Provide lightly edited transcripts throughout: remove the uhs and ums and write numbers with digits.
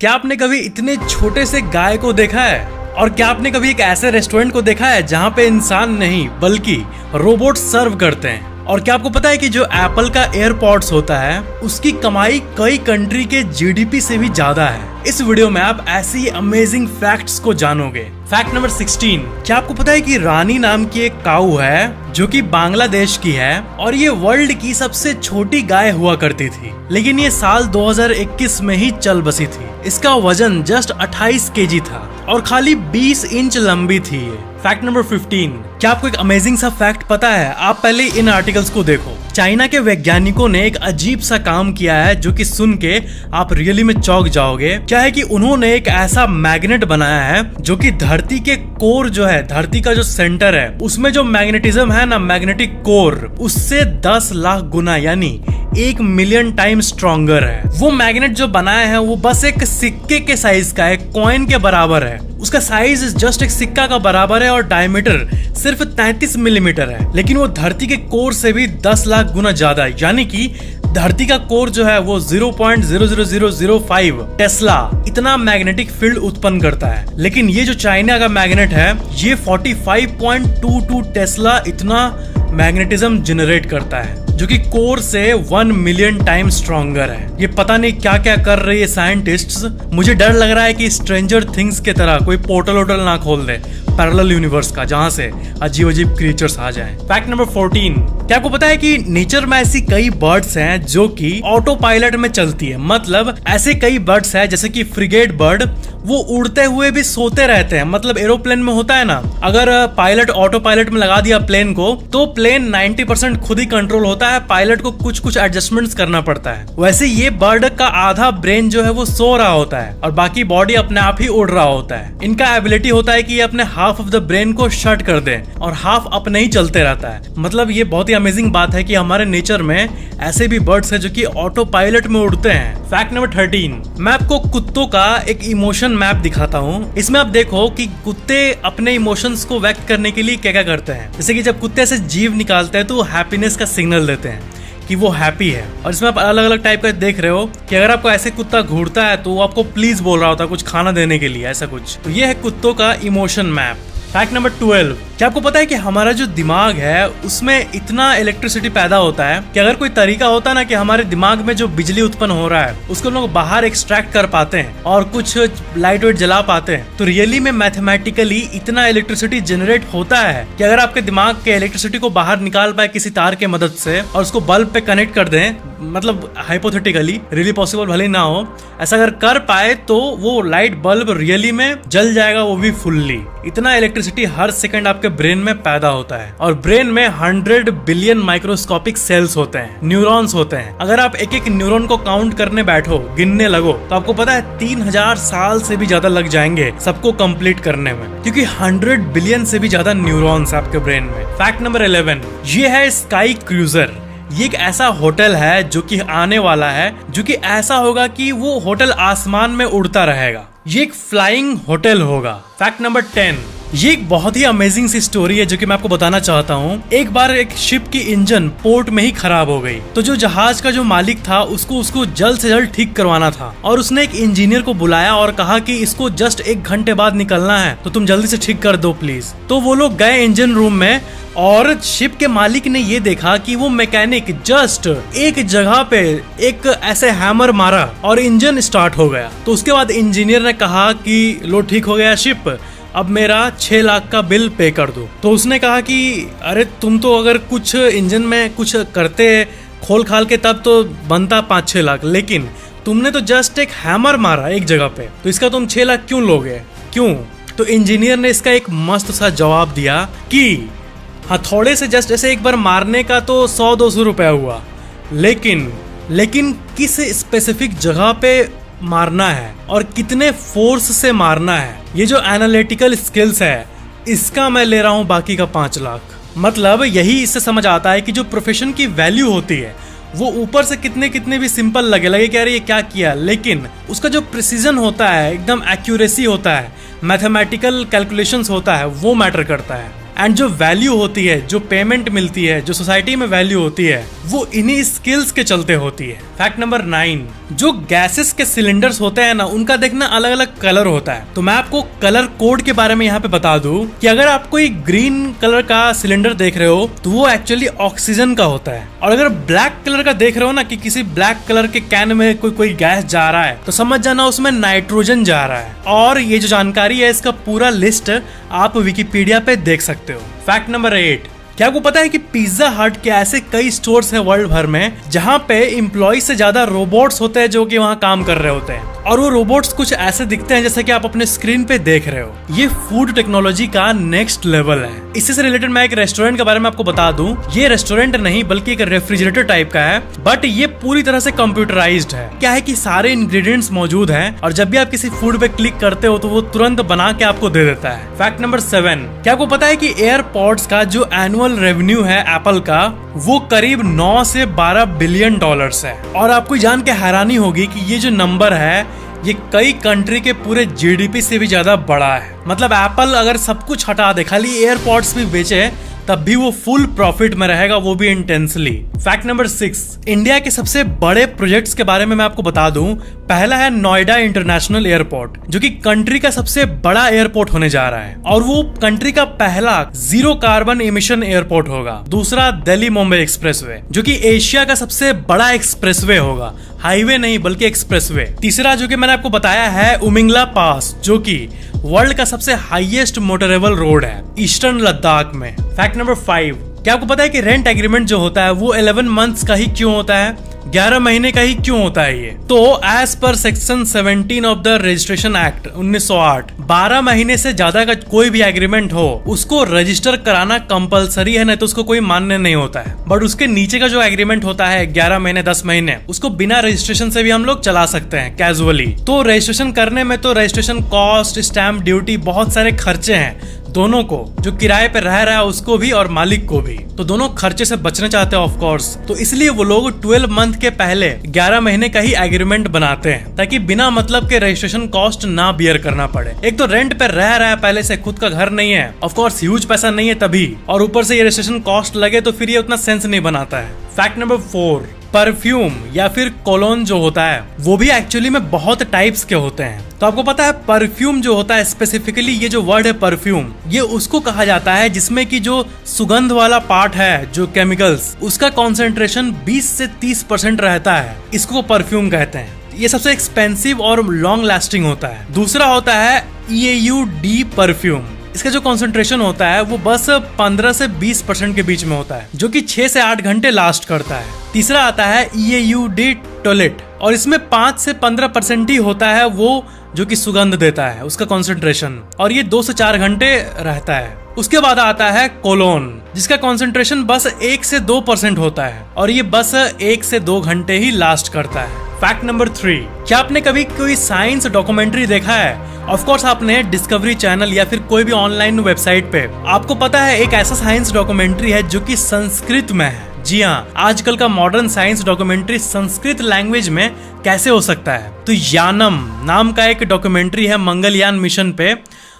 क्या आपने कभी इतने छोटे से गाय को देखा है? और क्या आपने कभी एक ऐसे रेस्टोरेंट को देखा है जहाँ पे इंसान नहीं बल्कि रोबोट सर्व करते हैं? और क्या आपको पता है कि जो एप्पल का एयरपॉड्स होता है उसकी कमाई कई कंट्री के जीडीपी से भी ज्यादा है। इस वीडियो में आप ऐसी अमेजिंग फैक्ट्स को जानोगे। फैक्ट नंबर 16, क्या आपको पता है कि रानी नाम की एक काऊ है जो कि बांग्लादेश की है और ये वर्ल्ड की सबसे छोटी गाय हुआ करती थी, लेकिन ये साल 2021 में ही चल बसी थी। इसका वजन जस्ट 28 केजी था और खाली 20 इंच लंबी थी ये। फैक्ट नंबर 15, क्या आपको एक अमेजिंग सा फैक्ट पता है? आप पहले इन आर्टिकल्स को देखो। चाइना के वैज्ञानिकों ने एक अजीब सा काम किया है जो कि सुन के आप रियली में चौंक जाओगे। क्या है कि उन्होंने एक ऐसा मैग्नेट बनाया है जो कि धरती के कोर जो है, धरती का जो सेंटर है उसमें जो मैग्नेटिज्म है ना, मैग्नेटिक कोर, उससे 10 लाख गुना यानी 1 मिलियन टाइम स्ट्रॉन्गर है। वो मैग्नेट जो बनाया है वो बस एक सिक्के के साइज का, एक कॉइन के बराबर है। उसका साइज जस्ट एक सिक्का का बराबर है और डायमीटर सिर्फ 33 मिलीमीटर है, लेकिन वो धरती के कोर से भी 10 लाख गुना ज्यादा है। यानी कि धरती का कोर जो है वो 0.00005 टेस्ला इतना मैग्नेटिक फील्ड उत्पन्न करता है, लेकिन ये जो चाइना का मैग्नेट है ये 45.22 टेस्ला इतना मैग्नेटिज्म जनरेट करता है, जो कि कोर से 1 मिलियन टाइम स्ट्रॉन्गर है। ये पता नहीं क्या क्या कर रही है साइंटिस्ट्स। मुझे डर लग रहा है कि स्ट्रेंजर थिंग्स की तरह कोई पोर्टल वोटल ना खोल दे पैरेलल यूनिवर्स का, जहां से अजीब अजीब क्रिएचर्स आ जाएं। फैक्ट नंबर 14, क्या आपको पता है कि नेचर में ऐसी कई बर्ड्स हैं जो कि ऑटो पायलट में चलती है? मतलब ऐसे कई बर्ड्स हैं जैसे कि फ्रिगेट बर्ड, वो उड़ते हुए भी सोते रहते हैं। मतलब एरोप्लेन में होता है ना, अगर पायलट ऑटो पायलट में लगा दिया प्लेन को तो प्लेन 90% खुद ही कंट्रोल होता है, पायलट को कुछ कुछ एडजस्टमेंट्स करना पड़ता है। वैसे ये बर्ड का आधा ब्रेन जो है वो सो रहा होता है और बाकी बॉडी अपने आप ही उड़ रहा होता है। इनका एबिलिटी होता है कि ये अपने हाफ ऑफ द ब्रेन को शट कर दे और हाफ अपने ही चलते रहता है। मतलब ये बहुत ही अमेजिंग बात है कि हमारे नेचर में ऐसे भी बर्ड्स हैं जो कि ऑटो पायलट में उड़ते हैं। फैक्ट नंबर 13, मैं आपको कुत्तों का एक इमोशन मैप दिखाता हूँ। इसमें आप देखो कि कुत्ते अपने इमोशंस को व्यक्त करने के लिए क्या क्या करते हैं। जैसे कि जब कुत्ते से जीभ निकालते हैं तो वो हैप्पीनेस का सिग्नल देते हैं कि वो हैप्पी है। और इसमें आप अलग अलग टाइप का देख रहे हो कि अगर आपको ऐसे कुत्ता घूरता है तो वो आपको प्लीज बोल रहा होता है कुछ खाना देने के लिए, ऐसा कुछ। तो ये है कुत्तों का इमोशन मैप। फैक्ट नंबर 12, क्या आपको पता है कि हमारा जो दिमाग है उसमें इतना इलेक्ट्रिसिटी पैदा होता है कि अगर कोई तरीका होता ना कि हमारे दिमाग में जो बिजली उत्पन्न हो रहा है उसको लोग बाहर एक्सट्रैक्ट कर पाते हैं और कुछ लाइट वेट जला पाते हैं, तो रियली में मैथमेटिकली इतना इलेक्ट्रिसिटी जनरेट होता है कि अगर आपके दिमाग के इलेक्ट्रिसिटी को बाहर निकाल पाए किसी तार के मदद से और उसको बल्ब पे कनेक्ट कर दें, मतलब हाइपोथेटिकली, रियली पॉसिबल भले ना हो, ऐसा अगर कर पाए तो वो लाइट बल्ब रियली में जल जाएगा, वो भी फुल्ली। इतना इलेक्ट्रिसिटी हर सेकंड आपके ब्रेन में पैदा होता है और ब्रेन में 100 बिलियन माइक्रोस्कोपिक सेल्स होते हैं, न्यूरॉन्स होते हैं। अगर आप एक एक न्यूरॉन को काउंट करने बैठो, गिनने लगो, तो आपको पता है 3000 साल से भी ज्यादा लग जाएंगे सबको कंप्लीट करने में, क्योंकि 100 बिलियन से भी ज्यादा न्यूरॉन्स आपके ब्रेन में। फैक्ट नंबर 11, ये है स्काई क्रूजर। ये एक ऐसा होटल है जो कि आने वाला है, जो कि ऐसा होगा कि वो होटल आसमान में उड़ता रहेगा। ये एक फ्लाइंग होटल होगा। फैक्ट नंबर 10, ये एक बहुत ही अमेजिंग सी स्टोरी है जो कि मैं आपको बताना चाहता हूँ। एक बार एक शिप की इंजन पोर्ट में ही खराब हो गई, तो जो जहाज का जो मालिक था उसको जल्द से जल्द ठीक करवाना था और उसने एक इंजीनियर को बुलाया और कहा कि इसको जस्ट 1 घंटे बाद निकलना है, तो तुम जल्दी से ठीक कर दो प्लीज। तो वो लोग गए इंजन रूम में और शिप के मालिक ने ये देखा कि वो मैकेनिक जस्ट एक जगह पे एक ऐसे हैमर मारा और इंजन स्टार्ट हो गया। तो उसके बाद इंजीनियर ने कहा कि लो ठीक हो गया शिप, अब मेरा 6 लाख का बिल पे कर दो। तो उसने कहा कि अरे तुम तो अगर कुछ इंजन में कुछ करते खोल खाल के तब तो बनता 5-6 लाख, लेकिन तुमने तो जस्ट एक हैमर मारा एक जगह पे, तो इसका तुम 6 लाख क्यों लोगे, क्यों? तो इंजीनियर ने इसका एक मस्त सा जवाब दिया कि हथौड़े से जस्ट ऐसे एक बार मारने का तो 100-200 रुपया हुआ, लेकिन किस स्पेसिफिक जगह पे मारना है और कितने फोर्स से मारना है, ये जो एनालिटिकल स्किल्स है इसका मैं ले रहा हूँ बाकी का 5 लाख। मतलब यही इससे समझ आता है कि जो प्रोफेशन की वैल्यू होती है वो ऊपर से कितने भी सिंपल लगे कि अरे ये क्या किया, लेकिन उसका जो प्रिसीजन होता है, एकदम एक्यूरेसी होता है, मैथमेटिकल कैलकुलेशंस होता है, वो मैटर करता है। एंड जो वैल्यू होती है, जो पेमेंट मिलती है, जो सोसाइटी में वैल्यू होती है, वो इन्हीं स्किल्स के चलते होती है। फैक्ट नंबर 9, जो गैसेस के सिलेंडर्स होते हैं ना, उनका देखना अलग अलग कलर होता है। तो मैं आपको कलर कोड के बारे में यहाँ पे बता दूं कि अगर आप कोई ग्रीन कलर का सिलेंडर देख रहे हो तो वो एक्चुअली ऑक्सीजन का होता है, और अगर ब्लैक कलर का देख रहे हो ना कि किसी ब्लैक कलर के कैन में कोई गैस जा रहा है, तो समझ जाना उसमें नाइट्रोजन जा रहा है। और ये जो जानकारी है इसका पूरा लिस्ट आप विकिपीडिया पे देख सकते हो। फैक्ट नंबर 8, क्या आपको पता है कि पिज्जा हट के ऐसे कई स्टोर्स हैं वर्ल्ड भर में जहां पे एम्प्लॉय से ज्यादा रोबोट्स होते हैं जो कि वहां काम कर रहे होते हैं, और वो रोबोट्स कुछ ऐसे दिखते हैं जैसे कि आप अपने स्क्रीन पे देख रहे हो। ये फूड टेक्नोलॉजी का नेक्स्ट लेवल है। इसी से रिलेटेड मैं एक रेस्टोरेंट के बारे में आपको बता दूं। ये रेस्टोरेंट नहीं बल्कि एक रेफ्रिजरेटर टाइप का है, बट ये पूरी तरह से कंप्यूटराइज्ड है। क्या है कि सारे इंग्रेडिएंट्स मौजूद हैं और जब भी आप किसी फूड पे क्लिक करते हो तो वो तुरंत बना के आपको दे देता है। फैक्ट नंबर 7, क्या आपको पता है कि एयरपॉड्स का जो एनुअल रेवेन्यू है एप्पल का, वो करीब 9 से 12 बिलियन डॉलर्स है। और आपको जान के हैरानी होगी कि ये जो नंबर है ये कई कंट्री के पूरे जीडीपी से भी ज्यादा बड़ा है। मतलब एप्पल अगर सब कुछ हटा दे, खाली एयरपॉड्स भी बेचे, तब भी वो फुल प्रॉफिट में रहेगा, वो भी इंटेंसली। फैक्ट नंबर 6, इंडिया के सबसे बड़े प्रोजेक्ट्स के बारे में मैं आपको बता दूं। पहला है नोएडा इंटरनेशनल एयरपोर्ट, जो कि कंट्री का सबसे बड़ा एयरपोर्ट होने जा रहा है, और वो कंट्री का पहला 0 कार्बन एमिशन एयरपोर्ट होगा। दूसरा दिल्ली मुंबई एक्सप्रेसवे, जो कि एशिया का सबसे बड़ा एक्सप्रेसवे होगा, हाईवे नहीं बल्कि एक्सप्रेसवे। तीसरा जो कि मैंने आपको बताया है उमिंगला पास, जो कि वर्ल्ड का सबसे हाईएस्ट मोटरेबल रोड है ईस्टर्न लद्दाख में। फैक्ट नंबर 5, क्या आपको पता है कि रेंट एग्रीमेंट जो होता है वो 11 मंथ्स का ही क्यों होता है, 11 महीने का ही क्यों होता है ये? तो as per section 17 of the registration act 1908, 12 महीने से ज्यादा का कोई भी एग्रीमेंट हो उसको रजिस्टर कराना कंपलसरी है, नहीं तो उसको कोई मान्य नहीं होता है। बट उसके नीचे का जो एग्रीमेंट होता है 11 महीने 10 महीने, उसको बिना रजिस्ट्रेशन से भी हम लोग चला सकते हैं कैजुअली। तो रजिस्ट्रेशन करने में तो रजिस्ट्रेशन कॉस्ट, स्टैम्प ड्यूटी, बहुत सारे खर्चे हैं दोनों को, जो किराए पे रह रहा है उसको भी और मालिक को भी। तो दोनों खर्चे से बचना चाहते हैं ऑफ कोर्स, तो इसलिए वो लोग 12 मंथ के पहले 11 महीने का ही एग्रीमेंट बनाते हैं, ताकि बिना मतलब के रजिस्ट्रेशन कॉस्ट ना बियर करना पड़े। एक तो रेंट पे रह रहा है पहले से, खुद का घर नहीं है, ऑफ कोर्स ह्यूज पैसा नहीं है तभी, और ऊपर से ये रजिस्ट्रेशन कॉस्ट लगे तो फिर ये उतना सेंस नहीं बनाता है। फैक्ट नंबर 4, परफ्यूम या फिर कोलोन जो होता है वो भी एक्चुअली में बहुत टाइप्स के होते हैं। तो आपको पता है परफ्यूम जो होता है, स्पेसिफिकली ये जो वर्ड है परफ्यूम, ये उसको कहा जाता है जिसमें कि जो सुगंध वाला पार्ट है, जो केमिकल्स, उसका कॉन्सेंट्रेशन 20 से 30% रहता है, इसको परफ्यूम कहते हैं। ये सबसे एक्सपेंसिव और लॉन्ग लास्टिंग होता है। दूसरा होता है EAUD परफ्यूम, इसका जो कॉन्सेंट्रेशन होता है वो बस 15 से 20% के बीच में होता है, जो कि 6 से 8 घंटे लास्ट करता है। तीसरा आता है EAUD टॉयलेट, और इसमें 5 से 15% ही होता है वो जो कि सुगंध देता है, उसका कॉन्सेंट्रेशन, और ये 2 से 4 घंटे रहता है। उसके बाद आता है कोलोन, जिसका कॉन्सेंट्रेशन बस 1 से 2% होता है, और ये बस 1 से 2 घंटे ही लास्ट करता है। फैक्ट नंबर 3, क्या आपने कभी कोई साइंस डॉक्यूमेंट्री देखा है? ऑफ कोर्स आपने डिस्कवरी चैनल या फिर कोई भी ऑनलाइन वेबसाइट पे, आपको पता है एक ऐसा साइंस डॉक्यूमेंट्री है जो कि संस्कृत में है। जी हाँ, आजकल का modern science documentary Sanskrit language में कैसे हो सकता है? तो यानम नाम का एक डॉक्यूमेंट्री है मंगलयान मिशन पे,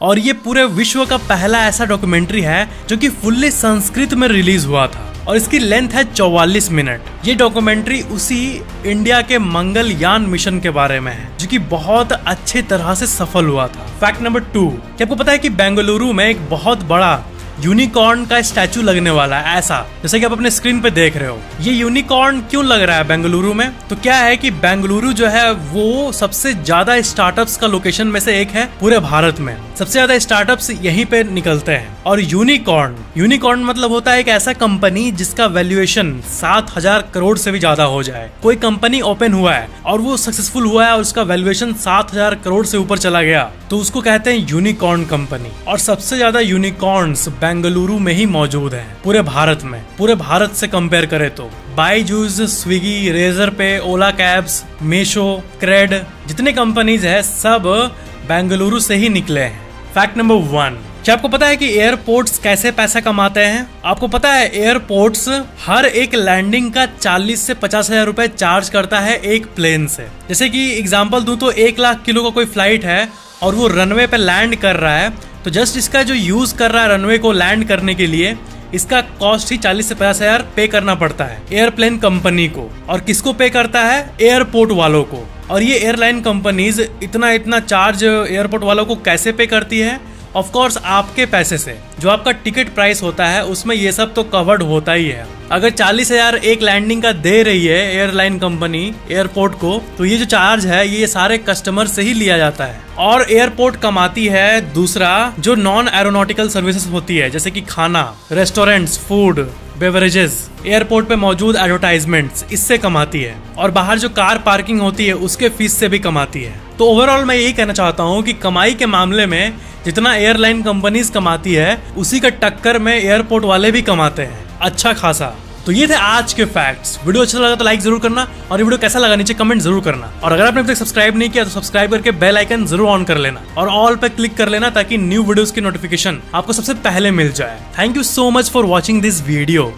और ये पूरे विश्व का पहला ऐसा डॉक्यूमेंट्री है जो कि फुल्ली संस्कृत में रिलीज हुआ था, और इसकी लेंथ है 44 मिनट। ये डॉक्यूमेंट्री उसी इंडिया के मंगलयान मिशन के बारे में है, जो कि बहुत अच्छे तरह से सफल हुआ था। फैक्ट नंबर 2, क्या आपको पता है कि बेंगलुरु में एक बहुत बड़ा यूनिकॉर्न का स्टैचू लगने वाला है, ऐसा जैसे कि आप अपने स्क्रीन पे देख रहे हो। ये यूनिकॉर्न क्यों लग रहा है बेंगलुरु में? तो क्या है कि बेंगलुरु जो है वो सबसे ज्यादा स्टार्टअप्स का लोकेशन में से एक है पूरे भारत में। सबसे ज्यादा स्टार्टअप्स यहीं पे निकलते हैं। और यूनिकॉर्न मतलब होता है एक ऐसा कंपनी जिसका वैल्यूएशन 7,000 करोड़ से भी ज्यादा हो जाए। कोई कंपनी ओपन हुआ है और वो सक्सेसफुल हुआ है और उसका वैल्यूएशन 7,000 करोड़ से ऊपर चला गया, तो उसको कहते हैं यूनिकॉर्न कंपनी। और सबसे ज्यादा यूनिकॉर्न्स बेंगलुरु में ही मौजूद है पूरे भारत में। पूरे भारत से कंपेयर करें तो बाईजूस, स्विगी, रेजर पे, ओला कैब्स, मीशो, क्रेड, जितने कंपनीज है सब बेंगलुरु से ही निकले हैं। फैक्ट नंबर 1, क्या आपको पता है कि एयरपोर्ट्स कैसे पैसा कमाते हैं? आपको पता है एयरपोर्ट्स हर एक लैंडिंग का 40 से 50,000 रुपए चार्ज करता है एक प्लेन से। जैसे कि एग्जांपल दूं तो 1 लाख किलो का कोई फ्लाइट है और वो रनवे पे लैंड कर रहा है, तो जस्ट इसका जो यूज कर रहा है रनवे को लैंड करने के लिए, इसका कॉस्ट ही 40 से 50 हजार पे करना पड़ता है एयरप्लेन कंपनी को। और किसको पे करता है? एयरपोर्ट वालों को। और ये एयरलाइन कंपनीज इतना चार्ज एयरपोर्ट वालों को कैसे पे करती है? ऑफ कोर्स आपके पैसे से। जो आपका टिकट प्राइस होता है उसमें ये सब तो कवर्ड होता ही है। अगर 40 हजार एक लैंडिंग का दे रही है एयरलाइन कंपनी एयरपोर्ट को, तो ये जो चार्ज है ये सारे कस्टमर से ही लिया जाता है। और एयरपोर्ट कमाती है दूसरा जो नॉन एरोनॉटिकल सर्विसेज होती है, जैसे कि खाना, रेस्टोरेंट्स, फूड, बेवरेजेस, एयरपोर्ट पे मौजूद एडवर्टाइजमेंट्स, इससे कमाती है। और बाहर जो कार पार्किंग होती है उसके फीस से भी कमाती है। तो ओवरऑल मैं यही कहना चाहता हूँ कि कमाई के मामले में जितना एयरलाइन कंपनीज कमाती है उसी का टक्कर में एयरपोर्ट वाले भी कमाते हैं, अच्छा खासा। तो ये थे आज के फैक्ट्स। वीडियो अच्छा लगा तो लाइक जरूर करना, और ये वीडियो कैसा लगा नीचे कमेंट जरूर करना। और अगर आपने अभी तक सब्सक्राइब नहीं किया तो सब्सक्राइब करके बेल आइकन जरूर ऑन कर लेना और ऑल पे क्लिक कर लेना, ताकि न्यू वीडियोस की नोटिफिकेशन आपको सबसे पहले मिल जाए। Thank you so much for watching this video.